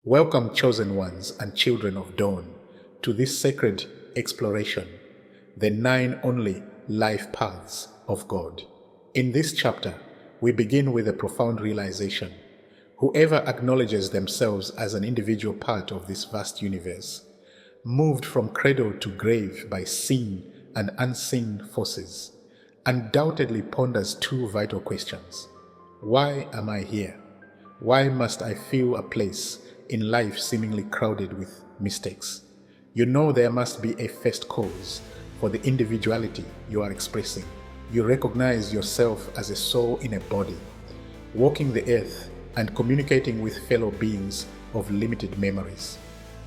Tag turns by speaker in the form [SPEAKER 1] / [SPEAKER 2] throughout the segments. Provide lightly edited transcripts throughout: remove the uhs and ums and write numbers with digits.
[SPEAKER 1] Welcome, chosen ones and children of dawn, to this sacred exploration, the nine only life paths of God. In this chapter, we begin with a profound realization. Whoever acknowledges themselves as an individual part of this vast universe, moved from cradle to grave by seen and unseen forces, undoubtedly ponders two vital questions. Why am I here? Why must I fill a place in life seemingly crowded with mistakes? You know there must be a first cause for the individuality you are expressing. You recognize yourself as a soul in a body, walking the earth and communicating with fellow beings of limited memories.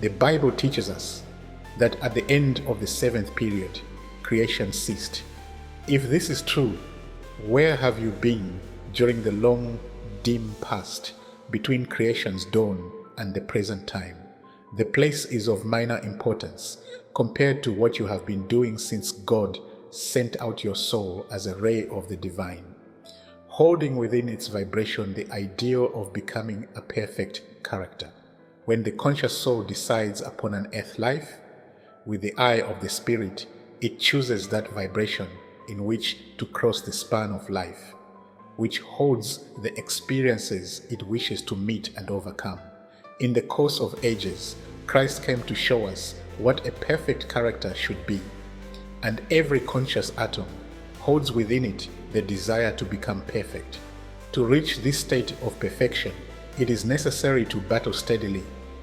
[SPEAKER 1] The Bible teaches us that at the end of the seventh period, creation ceased. If this is true, where have you been during the long, dim past between creation's dawn and the present time? The place is of minor importance compared to what you have been doing since God sent out your soul as a ray of the divine, holding within its vibration the ideal of becoming a perfect character. When the conscious soul decides upon an earth life, with the eye of the spirit, it chooses that vibration in which to cross the span of life, which holds the experiences it wishes to meet and overcome. In the course of ages, Christ came to show us what a perfect character should be, and every conscious atom holds within it the desire to become perfect. To reach this state of perfection, it is necessary to battle steadily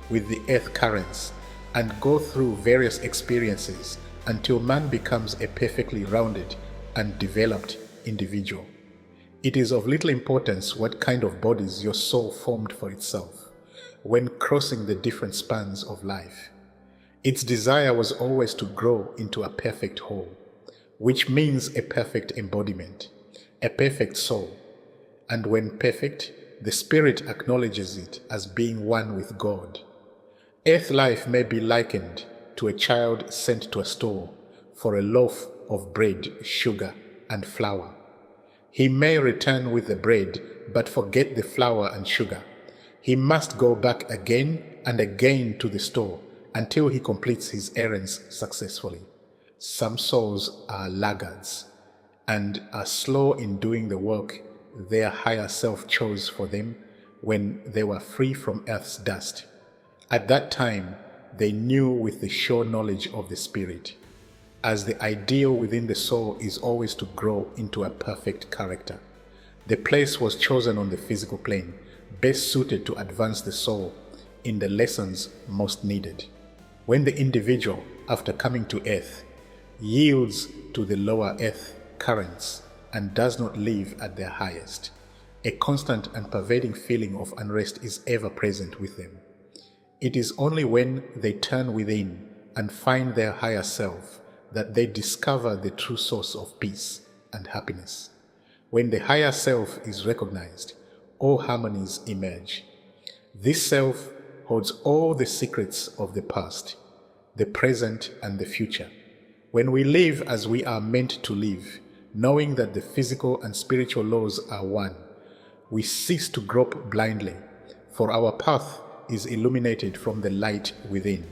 [SPEAKER 1] with the earth currents and go through various experiences until man becomes a perfectly rounded and developed individual. It is of little importance what kind of bodies your soul formed for itself when crossing the different spans of life. Its desire was always to grow into a perfect whole, which means a perfect embodiment, a perfect soul. And when perfect, the spirit acknowledges it as being one with God. Earth life may be likened to a child sent to a store for a loaf of bread, sugar, and flour. He may return with the bread, but forget the flour and sugar. He must go back again and again to the store until he completes his errands successfully. Some souls are laggards and are slow in doing the work their higher self chose for them when they were free from earth's dust. At that time, they knew with the sure knowledge of the Spirit, as the ideal within the soul is always to grow into a perfect character. The place was chosen on the physical plane, best suited to advance the soul in the lessons most needed. When the individual, after coming to earth, yields to the lower earth currents and does not live at their highest, a constant and pervading feeling of unrest is ever present with them. It is only when they turn within and find their higher self that they discover the true source of peace and happiness. When the higher self is recognized, all harmonies emerge. This self holds all the secrets of the past, the present, and the future. When we live as we are meant to live, knowing that the physical and spiritual laws are one, we cease to grope blindly, for our path is illuminated from the light within.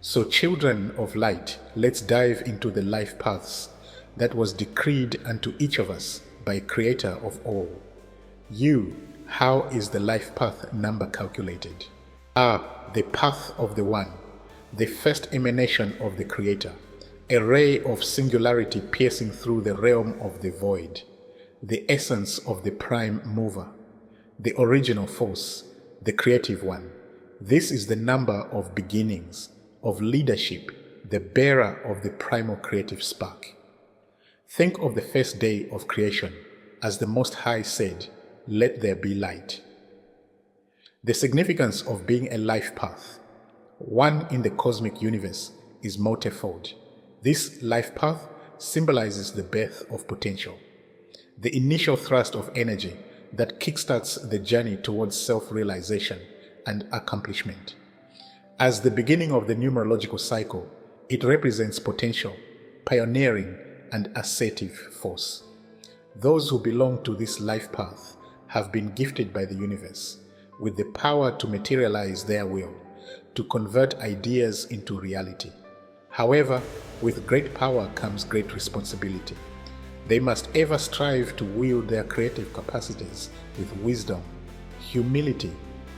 [SPEAKER 1] So, children of light, let's dive into the life paths that was decreed unto each of us by Creator of all. You, how is the life path number calculated? The path of the One, the first emanation of the Creator, a ray of singularity piercing through the realm of the void, the essence of the prime mover, the original force, the creative one. This is the number of beginnings, of leadership, the bearer of the primal creative spark. Think of the first day of creation as the Most High said, "Let there be light." The significance of being a life path, one in the cosmic universe, is multifold. This life path symbolizes the birth of potential, the initial thrust of energy that kickstarts the journey towards self-realization and accomplishment. As the beginning of the numerological cycle, it represents potential, pioneering, and assertive force. Those who belong to this life path have been gifted by the universe with the power to materialize their will, to convert ideas into reality. However, with great power comes great responsibility. They must ever strive to wield their creative capacities with wisdom, humility,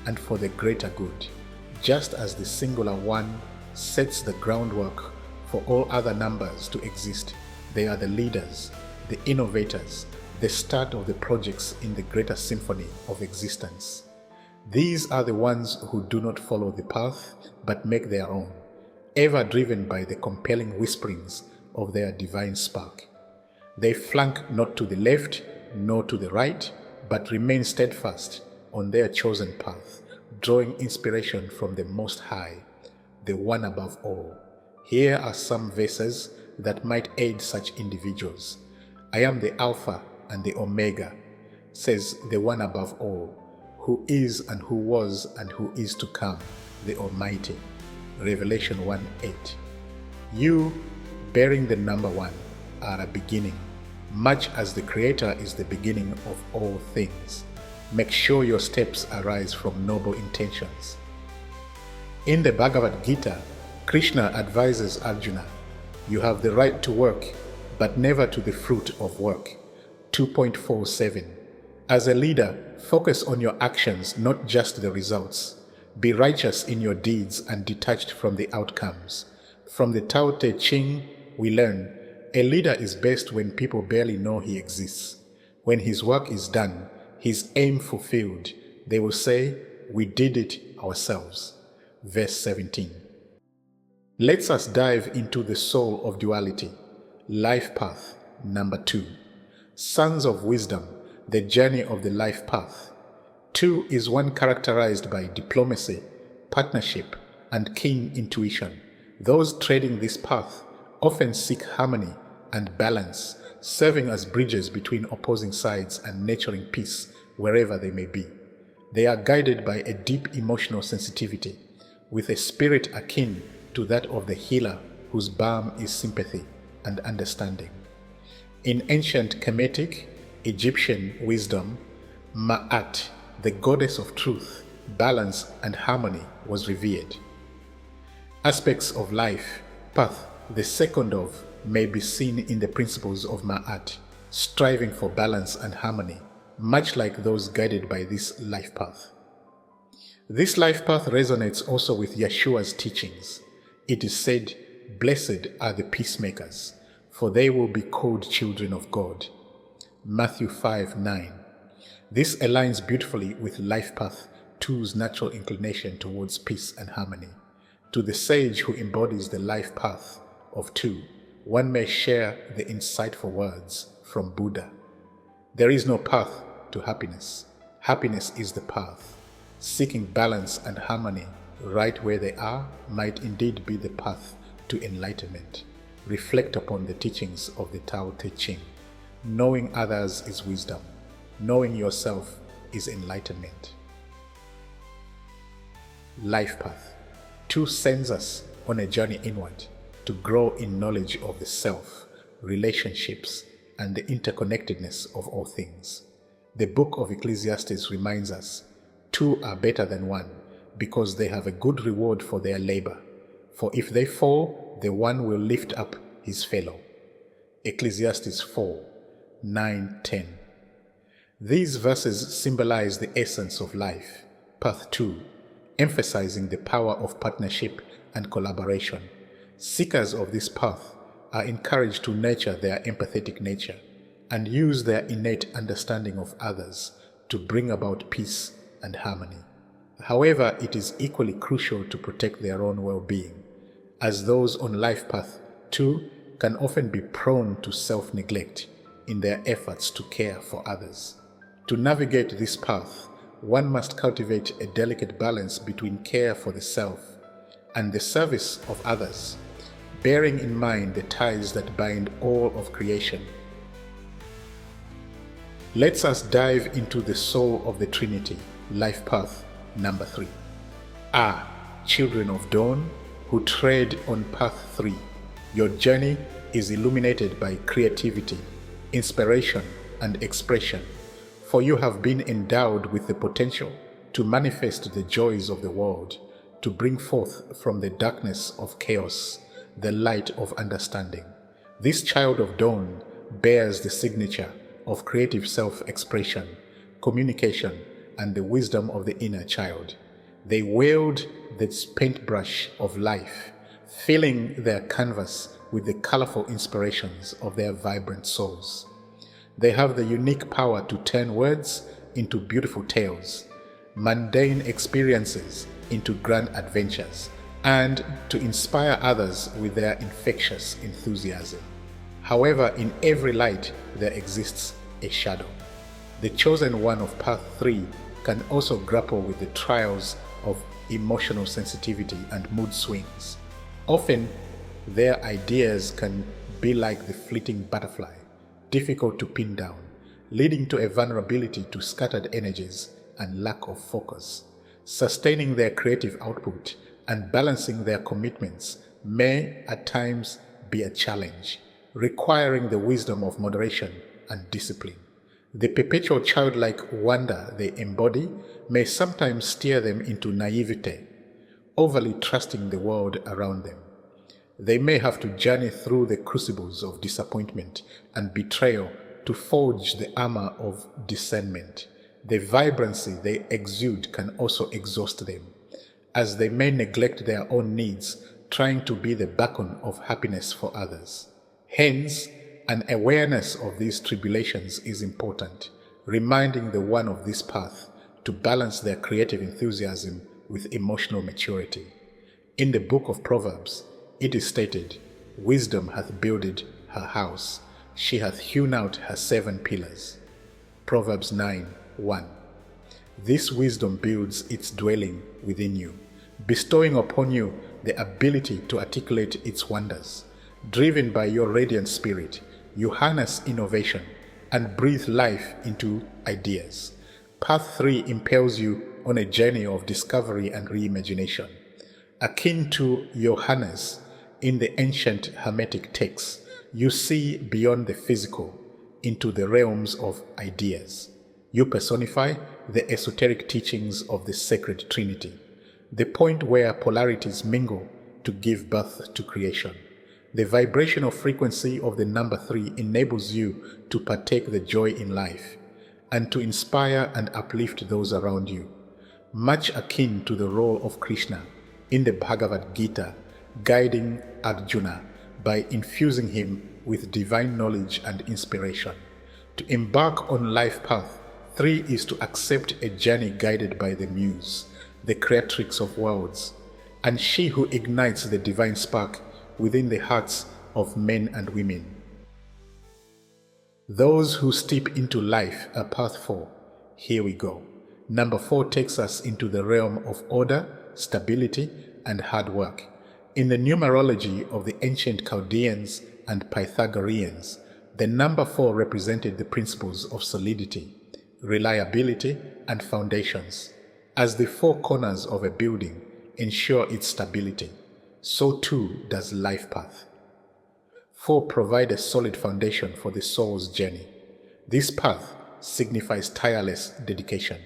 [SPEAKER 1] and for the greater good. Just as the singular one sets the groundwork for all other numbers to exist, they are the leaders, the innovators, the start of the projects in the greater symphony of existence. These are the ones who do not follow the path, but make their own, ever driven by the compelling whisperings of their divine spark. They flank not to the left nor to the right, but remain steadfast on their chosen path, drawing inspiration from the Most High, the One above all. Here are some verses that might aid such individuals. I am the Alpha and the Omega, says the One above all, who is and who was and who is to come, the Almighty. Revelation 1:8. You, bearing the number 1, are a beginning, much as the Creator is the beginning of all things. Make sure your steps arise from noble intentions. In the Bhagavad Gita, Krishna advises Arjuna, you have the right to work, but never to the fruit of work. 2.47. As a leader, focus on your actions, not just the results. Be righteous in your deeds and detached from the outcomes. From the Tao Te Ching, we learn, a leader is best when people barely know he exists. When his work is done, his aim fulfilled, they will say, we did it ourselves. Verse 17. Let's us dive into the soul of duality. Life path, number 2. Sons of wisdom, the journey of the life path. 2 is one characterized by diplomacy, partnership, and keen intuition. Those treading this path often seek harmony and balance, serving as bridges between opposing sides and nurturing peace wherever they may be. They are guided by a deep emotional sensitivity, with a spirit akin to that of the healer whose balm is sympathy and understanding. In ancient Kemetic Egyptian wisdom, Ma'at, the goddess of truth, balance, and harmony, was revered. Aspects of life path, the second of, may be seen in the principles of Ma'at, striving for balance and harmony, much like those guided by this life path. This life path resonates also with Yeshua's teachings. It is said, blessed are the peacemakers, for they will be called children of God. Matthew 5:9. This aligns beautifully with life path 2's natural inclination towards peace and harmony. To the sage who embodies the life path of 2, one may share the insightful words from Buddha. There is no path to happiness. Happiness is the path. Seeking balance and harmony right where they are might indeed be the path to enlightenment. Reflect upon the teachings of the Tao Te Ching. Knowing others is wisdom. Knowing yourself is enlightenment. Life path 2 sends us on a journey inward to grow in knowledge of the self, relationships, and the interconnectedness of all things. The book of Ecclesiastes reminds us, 2 are better than 1, because they have a good reward for their labor. For if they fall, the one will lift up his fellow. Ecclesiastes 4:9-10. These verses symbolize the essence of life, path 2, emphasizing the power of partnership and collaboration. Seekers of this path are encouraged to nurture their empathetic nature and use their innate understanding of others to bring about peace and harmony. However, it is equally crucial to protect their own well-being, as those on life path 2 can often be prone to self-neglect in their efforts to care for others. To navigate this path, one must cultivate a delicate balance between care for the self and the service of others, bearing in mind the ties that bind all of creation. Let's us dive into the soul of the Trinity, life path number 3. Children of dawn who tread on path 3. Your journey is illuminated by creativity, inspiration, and expression, for you have been endowed with the potential to manifest the joys of the world, to bring forth from the darkness of chaos the light of understanding. This child of dawn bears the signature of creative self-expression, communication, and the wisdom of the inner child. They wield the paintbrush of life, filling their canvas with the colorful inspirations of their vibrant souls. They have the unique power to turn words into beautiful tales, mundane experiences into grand adventures, and to inspire others with their infectious enthusiasm. However, in every light there exists a shadow. The chosen one of path 3 can also grapple with the trials of emotional sensitivity and mood swings. Often, their ideas can be like the fleeting butterfly, difficult to pin down, leading to a vulnerability to scattered energies and lack of focus. Sustaining their creative output and balancing their commitments may at times be a challenge, requiring the wisdom of moderation and discipline. The perpetual childlike wonder they embody may sometimes steer them into naivete, overly trusting the world around them. They may have to journey through the crucibles of disappointment and betrayal to forge the armor of discernment. The vibrancy they exude can also exhaust them, as they may neglect their own needs, trying to be the beacon of happiness for others. Hence, an awareness of these tribulations is important, reminding the one of this path to balance their creative enthusiasm with emotional maturity. In the book of Proverbs, it is stated, "Wisdom hath builded her house, she hath hewn out her 7 pillars." Proverbs 9:1. This wisdom builds its dwelling within you, bestowing upon you the ability to articulate its wonders. Driven by your radiant spirit, you harness innovation and breathe life into ideas. Path 3 impels you on a journey of discovery and reimagination. Akin to Johannes in the ancient Hermetic texts, you see beyond the physical into the realms of ideas. You personify the esoteric teachings of the Sacred Trinity, the point where polarities mingle to give birth to creation. The vibrational frequency of the number 3 enables you to partake the joy in life and to inspire and uplift those around you, much akin to the role of Krishna in the Bhagavad Gita, guiding Arjuna by infusing him with divine knowledge and inspiration. To embark on life path 3 is to accept a journey guided by the Muse, the creatrix of worlds, and she who ignites the divine spark within the hearts of men and women. Those who step into life are path 4. Here we go. Number 4 takes us into the realm of order, stability, and hard work. In the numerology of the ancient Chaldeans and Pythagoreans, the number 4 represented the principles of solidity, reliability, and foundations. As the 4 corners of a building ensure its stability, so too does life path. 4 provide a solid foundation for the soul's journey. This path signifies tireless dedication,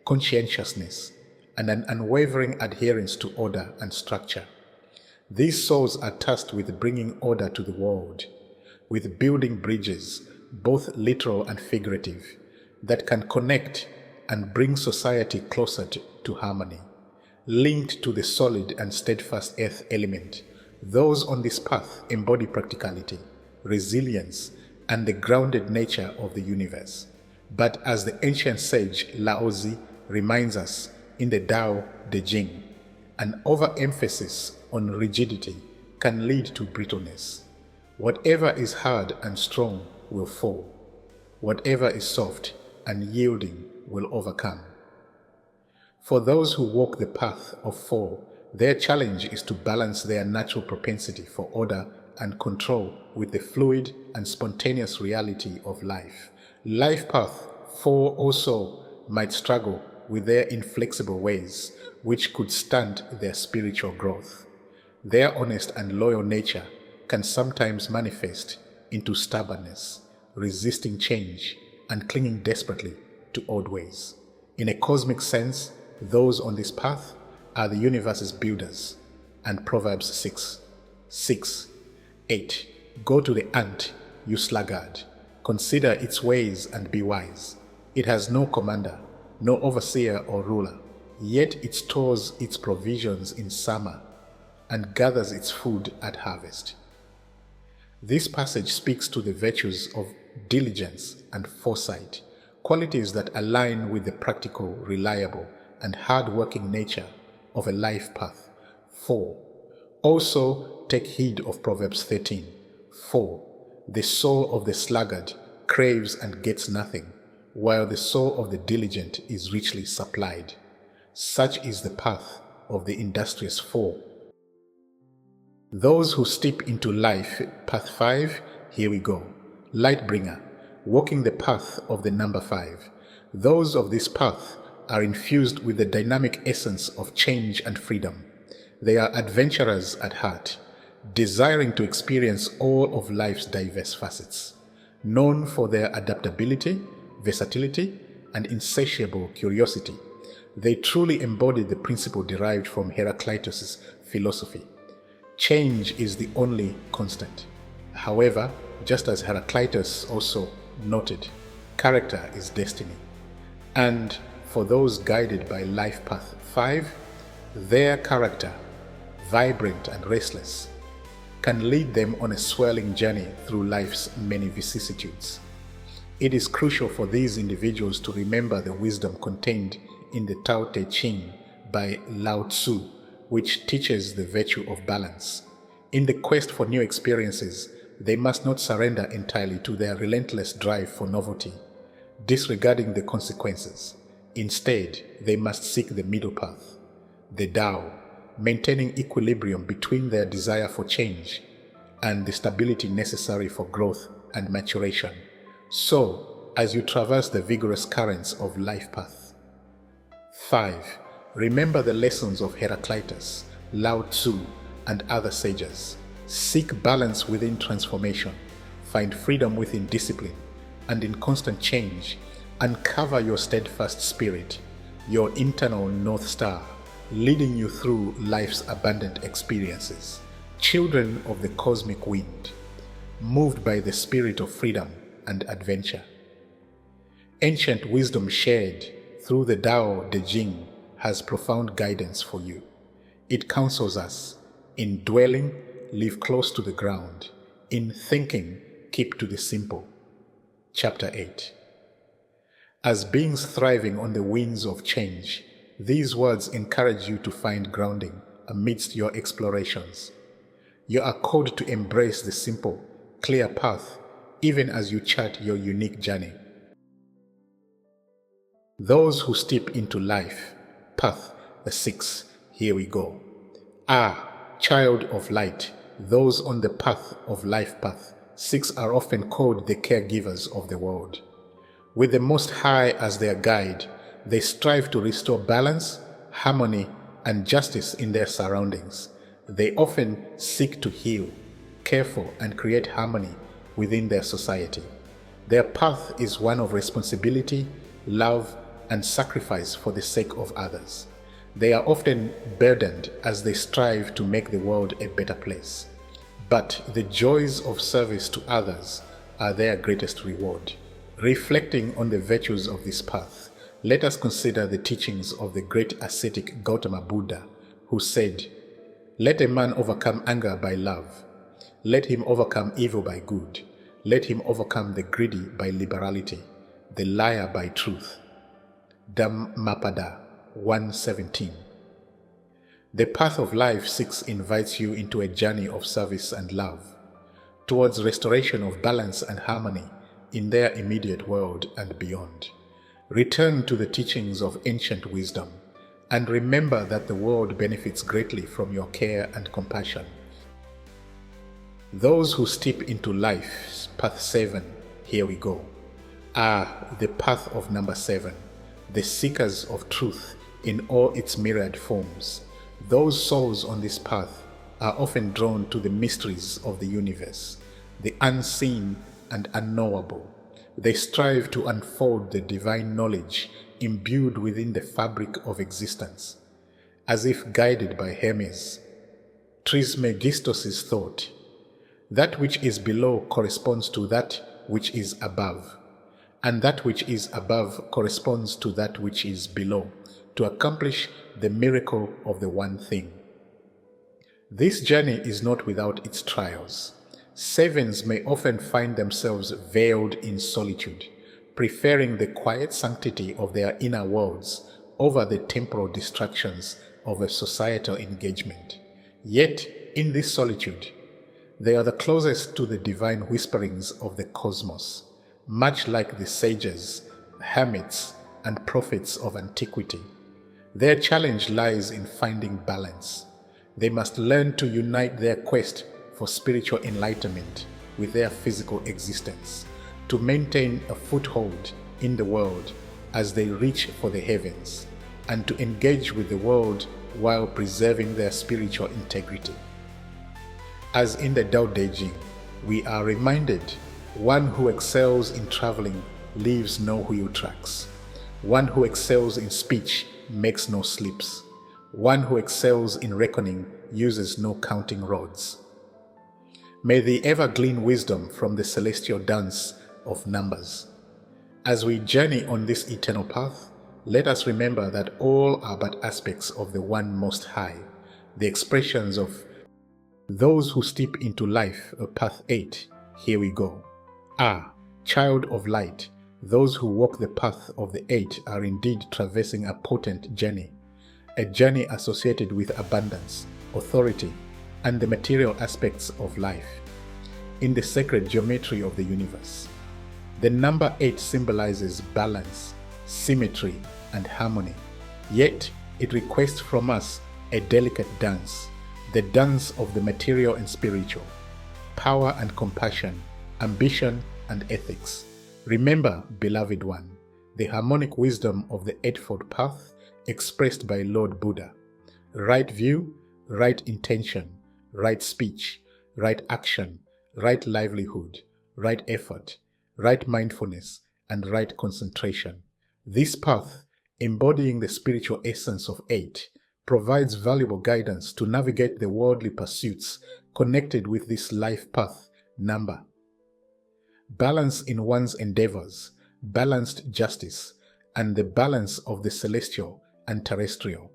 [SPEAKER 1] conscientiousness, and an unwavering adherence to order and structure. These souls are tasked with bringing order to the world, with building bridges, both literal and figurative, that can connect and bring society closer to harmony. Linked to the solid and steadfast earth element, those on this path embody practicality, resilience, and the grounded nature of the universe. But as the ancient sage Lao Tzu reminds us in the Tao Te Ching, an overemphasis on rigidity can lead to brittleness. Whatever is hard and strong will fall. Whatever is soft and yielding will overcome. For those who walk the path of 4, their challenge is to balance their natural propensity for order and control with the fluid and spontaneous reality of life. Life path 4 also might struggle with their inflexible ways, which could stunt their spiritual growth. Their honest and loyal nature can sometimes manifest into stubbornness, resisting change, and clinging desperately to old ways. In a cosmic sense, those on this path are the universe's builders. And Proverbs 6, 8. Go to the ant, you sluggard. Consider its ways and be wise. It has no commander, no overseer or ruler, yet it stores its provisions in summer and gathers its food at harvest. This passage speaks to the virtues of diligence and foresight, qualities that align with the practical, reliable, and hard-working nature of a life path. 4. Also take heed of Proverbs 13. 4. The soul of the sluggard craves and gets nothing, while the soul of the diligent is richly supplied. Such is the path of the industrious 4. Those who step into life, path 5, here we go. Lightbringer, walking the path of the number 5. Those of this path are infused with the dynamic essence of change and freedom. They are adventurers at heart, desiring to experience all of life's diverse facets. Known for their adaptability, versatility, and insatiable curiosity, they truly embody the principle derived from Heraclitus' philosophy. Change is the only constant. However, just as Heraclitus also noted, character is destiny. And for those guided by life path 5, their character, vibrant and restless, can lead them on a swirling journey through life's many vicissitudes. It is crucial for these individuals to remember the wisdom contained in the Tao Te Ching by Lao Tzu, which teaches the virtue of balance. In the quest for new experiences, they must not surrender entirely to their relentless drive for novelty, disregarding the consequences. Instead, they must seek the middle path, the Tao, maintaining equilibrium between their desire for change and the stability necessary for growth and maturation. So, as you traverse the vigorous currents of life path 5, remember the lessons of Heraclitus, Lao Tzu, and other sages. Seek balance within transformation, find freedom within discipline, and in constant change, uncover your steadfast spirit, your internal North Star, leading you through life's abundant experiences. Children of the cosmic wind, moved by the spirit of freedom and adventure. Ancient wisdom shared through the Tao Te Ching has profound guidance for you. It counsels us: in dwelling, live close to the ground; in thinking, keep to the simple. Chapter 8. As beings thriving on the winds of change, these words encourage you to find grounding amidst your explorations. You are called to embrace the simple, clear path, even as you chart your unique journey. Those who step into life, path 6, here we go. Child of light, those on the path of life path 6 are often called the caregivers of the world. With the Most High as their guide, they strive to restore balance, harmony, and justice in their surroundings. They often seek to heal, care for, and create harmony within their society. Their path is one of responsibility, love, and sacrifice for the sake of others. They are often burdened as they strive to make the world a better place. But the joys of service to others are their greatest reward. Reflecting on the virtues of this path, let us consider the teachings of the great ascetic Gautama Buddha, who said, "Let a man overcome anger by love. Let him overcome evil by good. Let him overcome the greedy by liberality, the liar by truth." Dhammapada 1:17. The path of life 6 invites you into a journey of service and love, towards restoration of balance and harmony in their immediate world and beyond. Return to the teachings of ancient wisdom, and remember that the world benefits greatly from your care and compassion. Those who step into life, path 7, here we go, are the path of number 7, the seekers of truth in all its myriad forms. Those souls on this path are often drawn to the mysteries of the universe, the unseen and unknowable. They strive to unfold the divine knowledge imbued within the fabric of existence, as if guided by Hermes. Trismegistus's thought: that which is below corresponds to that which is above, and that which is above corresponds to that which is below, to accomplish the miracle of the one thing. This journey is not without its trials. Servants may often find themselves veiled in solitude, preferring the quiet sanctity of their inner worlds over the temporal distractions of a societal engagement. Yet, in this solitude, they are the closest to the divine whisperings of the cosmos, much like the sages, hermits, and prophets of antiquity. Their challenge lies in finding balance. They must learn to unite their quest for spiritual enlightenment with their physical existence, to maintain a foothold in the world as they reach for the heavens, and to engage with the world while preserving their spiritual integrity. As in the Tao Te Ching, we are reminded, one who excels in traveling leaves no wheel tracks. One who excels in speech makes no slips. One who excels in reckoning uses no counting rods. May they ever glean wisdom from the celestial dance of numbers. As we journey on this eternal path, let us remember that all are but aspects of the One Most High, the expressions of those who step into life. Path 8, here we go. Child of light, those who walk the path of the 8 are indeed traversing a potent journey, a journey associated with abundance, authority, and the material aspects of life. In the sacred geometry of the universe, the number 8 symbolizes balance, symmetry, and harmony. Yet, it requests from us a delicate dance, the dance of the material and spiritual, power and compassion, ambition and ethics. Remember, beloved one, the harmonic wisdom of the Eightfold Path expressed by Lord Buddha. Right view, right intention, right speech, right action, right livelihood, right effort, right mindfulness, and right concentration. This path, embodying the spiritual essence of 8, provides valuable guidance to navigate the worldly pursuits connected with this life path number. Balance in one's endeavors, balanced justice, and the balance of the celestial and terrestrial.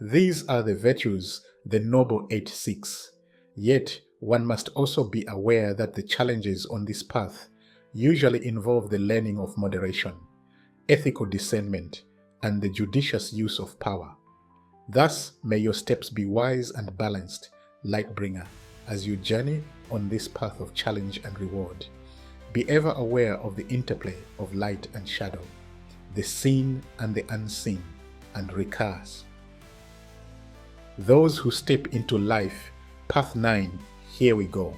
[SPEAKER 1] These are the virtues the Noble 8 seeks. Yet, one must also be aware that the challenges on this path usually involve the learning of moderation, ethical discernment, and the judicious use of power. Thus, may your steps be wise and balanced, Lightbringer, as you journey on this path of challenge and reward. Be ever aware of the interplay of light and shadow, the seen and the unseen, and recurse. Those who step into life, path 9, here we go.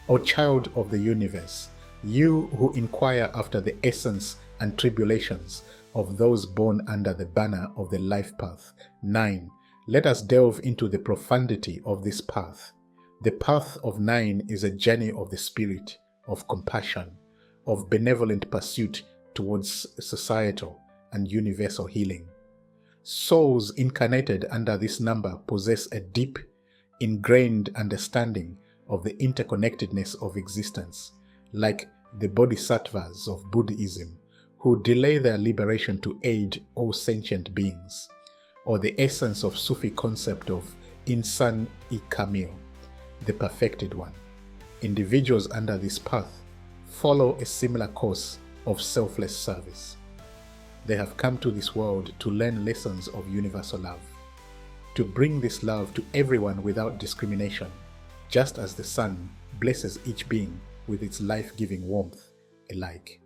[SPEAKER 1] O child of the universe, you who inquire after the essence and tribulations of those born under the banner of the life path 9, let us delve into the profundity of this path. The path of 9 is a journey of the spirit, of compassion, of benevolent pursuit towards societal and universal healing. Souls incarnated under this number possess a deep, ingrained understanding of the interconnectedness of existence, like the bodhisattvas of Buddhism, who delay their liberation to aid all sentient beings, or the essence of Sufi concept of Insan-i-Kamil, the perfected one. Individuals under this path follow a similar course of selfless service. They have come to this world to learn lessons of universal love, to bring this love to everyone without discrimination, just as the sun blesses each being with its life-giving warmth alike.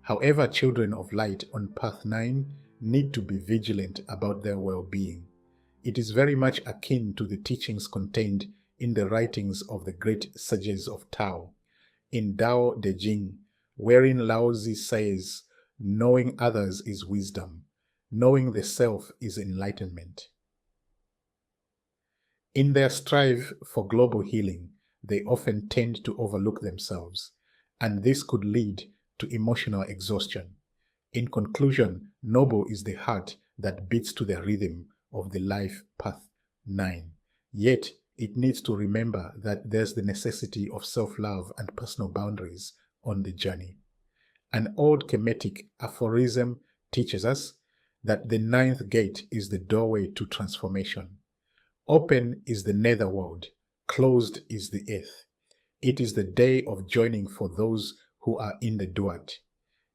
[SPEAKER 1] However, children of light on path 9 need to be vigilant about their well-being. It is very much akin to the teachings contained in the writings of the great sages of Tao, in Tao Te Ching, wherein Lao Tzu says, knowing others is wisdom, knowing the self is enlightenment. In their strive for global healing, they often tend to overlook themselves, and this could lead to emotional exhaustion. In conclusion, noble is the heart that beats to the rhythm of the life path 9. Yet, it needs to remember that there's the necessity of self-love and personal boundaries on the journey. An old Kemetic aphorism teaches us that the ninth gate is the doorway to transformation. Open is the netherworld, closed is the earth. It is the day of joining for those who are in the duat.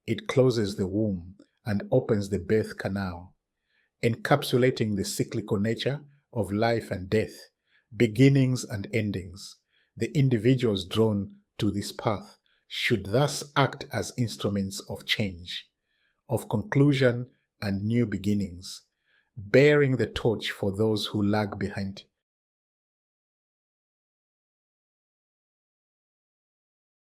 [SPEAKER 1] It closes the womb and opens the birth canal, encapsulating the cyclical nature of life and death, beginnings and endings. The individuals drawn to this path should thus act as instruments of change, of conclusion and new beginnings, bearing the torch for those who lag behind.